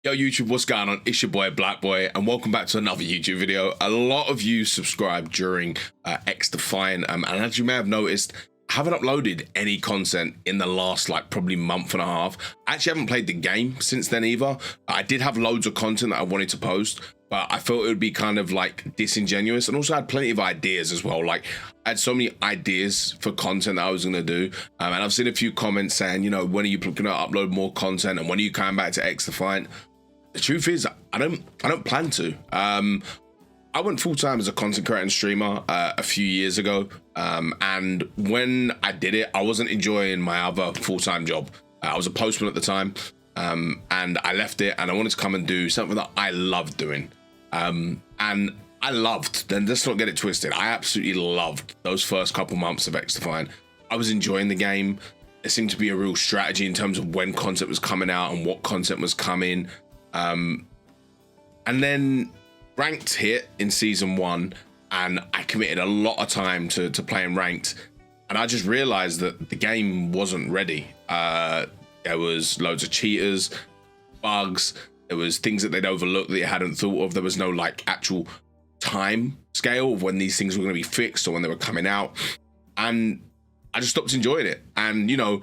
Yo YouTube, what's going on? It's your boy BlackBoye and welcome back to another YouTube video. A lot of you subscribed during XDefiant and as you may have noticed, I haven't uploaded any content in the last probably month and a half. I actually haven't played the game since then either. I did have loads of content that I wanted to post, but I felt it would be kind of disingenuous, and also I had plenty of ideas as well. I had so many ideas for content that I was gonna do, and I've seen a few comments saying, you know, when are you gonna upload more content and when are you coming back to XDefiant? The truth is, I don't plan to. I went full-time as a content creator and streamer a few years ago, and when I did it, I wasn't enjoying my other full-time job. I was a postman at the time, and I left it and I wanted to come and do something that I loved doing. And I loved, then let's not get it twisted, I absolutely loved those first couple months of XDefiant. I was enjoying the game. There seemed to be a real strategy in terms of when content was coming out and what content was coming. And then ranked hit in season 1 and I committed a lot of time to playing ranked, and I just realized that the game wasn't ready. There was loads of cheaters, bugs, there was things that they'd overlooked that you hadn't thought of. There was no actual time scale of when these things were going to be fixed or when they were coming out, and I just stopped enjoying it. And you know,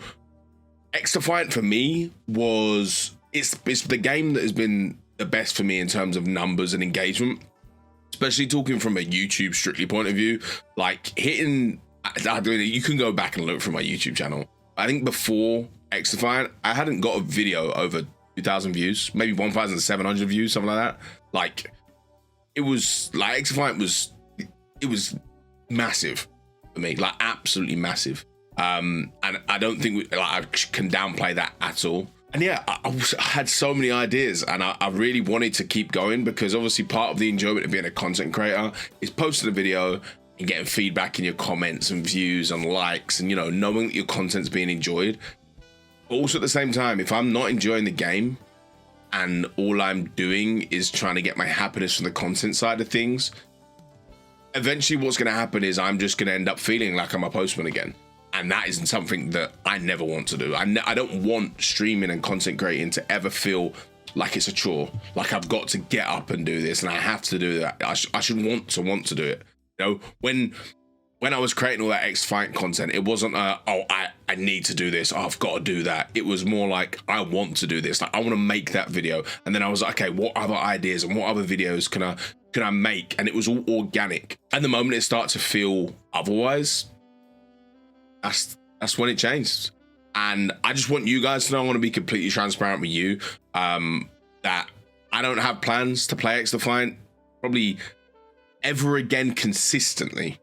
XDefiant for me was it's the game that has been the best for me in terms of numbers and engagement, especially talking from a YouTube strictly point of view. Hitting, you can go back and look through my YouTube channel. I think before XDefiant, I hadn't got a video over 2,000 views, maybe 1,700 views, something like that. It was XDefiant was massive for me, absolutely massive. And I don't think I can downplay that at all. And yeah, I had so many ideas, and I really wanted to keep going, because obviously part of the enjoyment of being a content creator is posting a video and getting feedback in your comments and views and likes, and you know, knowing that your content's being enjoyed. But also at the same time, if I'm not enjoying the game and all I'm doing is trying to get my happiness from the content side of things, eventually what's going to happen is I'm just going to end up feeling like I'm a postman again. And that isn't something that I never want to do. I don't want streaming and content creating to ever feel like it's a chore. Like I've got to get up and do this and I have to do that. I should want to do it. You know, when I was creating all that XDefiant content, it wasn't I need to do this, I've got to do that. It was more like, I want to do this. I want to make that video. And then I was like, okay, what other ideas and what other videos can I make? And it was all organic. And the moment it started to feel otherwise, that's when it changed. And I just want you guys to know, I want to be completely transparent with you, that I don't have plans to play XDefiant probably ever again consistently.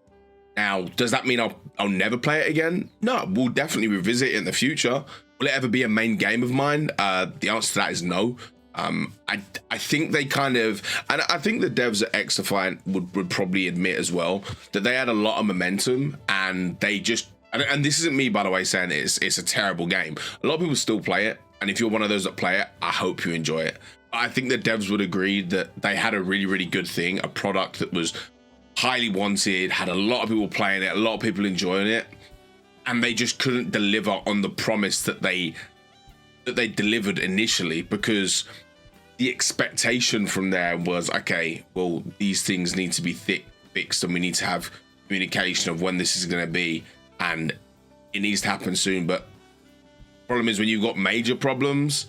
Now, does that mean I'll never play it again? No, we'll definitely revisit it in the future. Will it ever be a main game of mine? The answer to that is no. I think they kind of, and I think the devs at XDefiant would probably admit as well, that they had a lot of momentum and they just, and this isn't me, by the way, saying it's a terrible game. A lot of people still play it, and if you're one of those that play it, I hope you enjoy it. I think the devs would agree that they had a really, really good thing, a product that was highly wanted, had a lot of people playing it, a lot of people enjoying it, and they just couldn't deliver on the promise that they delivered initially, because the expectation from there was, okay, well, these things need to be fixed and we need to have communication of when this is going to be, and it needs to happen soon. But the problem is, when you've got major problems,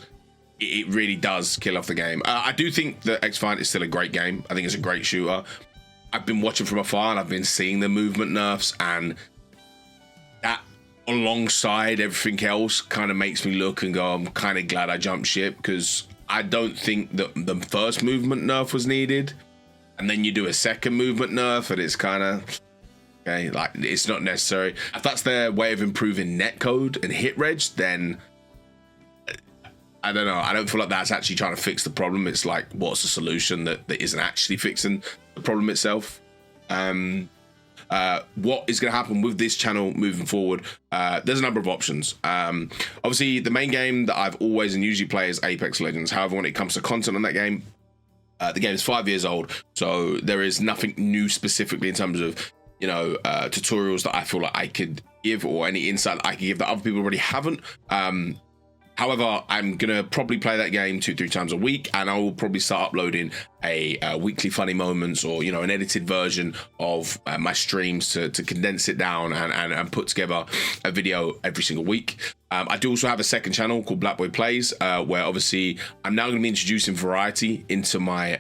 it really does kill off the game. I do think that XDefiant is still a great game. I think it's a great shooter. I've been watching from afar and I've been seeing the movement nerfs, and that alongside everything else kind of makes me look and go, I'm kind of glad I jumped ship, because I don't think that the first movement nerf was needed, and then you do a second movement nerf and it's kind of, okay, it's not necessary. If that's their way of improving netcode and hit reg, then I don't know. I don't feel like that's actually trying to fix the problem. It's like, what's the solution that isn't actually fixing the problem itself? What is going to happen with this channel moving forward? There's a number of options. Obviously, the main game that I've always and usually play is Apex Legends. However, when it comes to content on that game, the game is 5 years old, so there is nothing new specifically in terms of, you know, tutorials that I feel like I could give, or any insight that I could give that other people already haven't. However, I'm gonna probably play that game 2-3 times a week, and I will probably start uploading a weekly funny moments, or an edited version of my streams to condense it down and put together a video every single week. I do also have a second channel called BlackBoye Plays, where obviously I'm now going to be introducing variety into my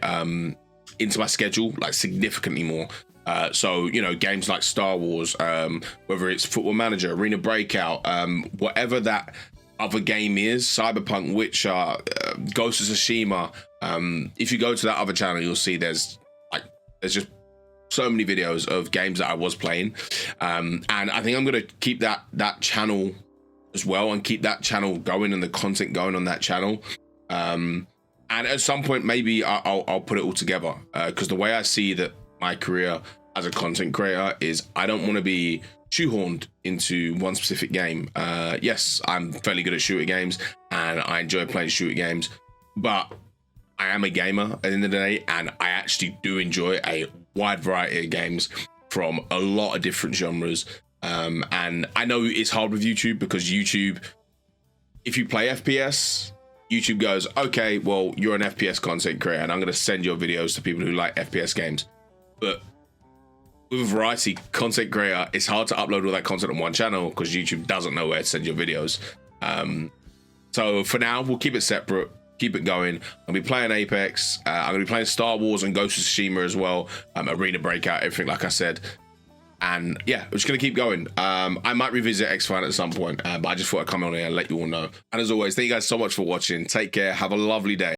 schedule, like significantly more. So games like Star Wars, whether it's Football Manager, Arena Breakout, whatever that other game is, Cyberpunk, Witcher, Ghost of Tsushima. If you go to that other channel, you'll see there's just so many videos of games that I was playing, and I think I'm gonna keep that channel as well, and keep that channel going and the content going on that channel. And at some point, maybe I'll put it all together, because the way I see that my career as a content creator is, I don't want to be shoehorned into one specific game. Yes, I'm fairly good at shooter games and I enjoy playing shooter games, but I am a gamer at the end of the day, and I actually do enjoy a wide variety of games from a lot of different genres. And I know it's hard with YouTube, because YouTube, if you play FPS, YouTube goes, okay, well, you're an FPS content creator and I'm going to send your videos to people who like FPS games. But with a variety content creator, it's hard to upload all that content on one channel because YouTube doesn't know where to send your videos. So for now, we'll keep it separate, keep it going. I'll be playing Apex. I'm going to be playing Star Wars and Ghost of Tsushima as well. Arena Breakout, everything like I said. And yeah, we're just going to keep going. I might revisit XDefiant at some point, but I just thought I'd come on here and let you all know. And as always, thank you guys so much for watching. Take care. Have a lovely day.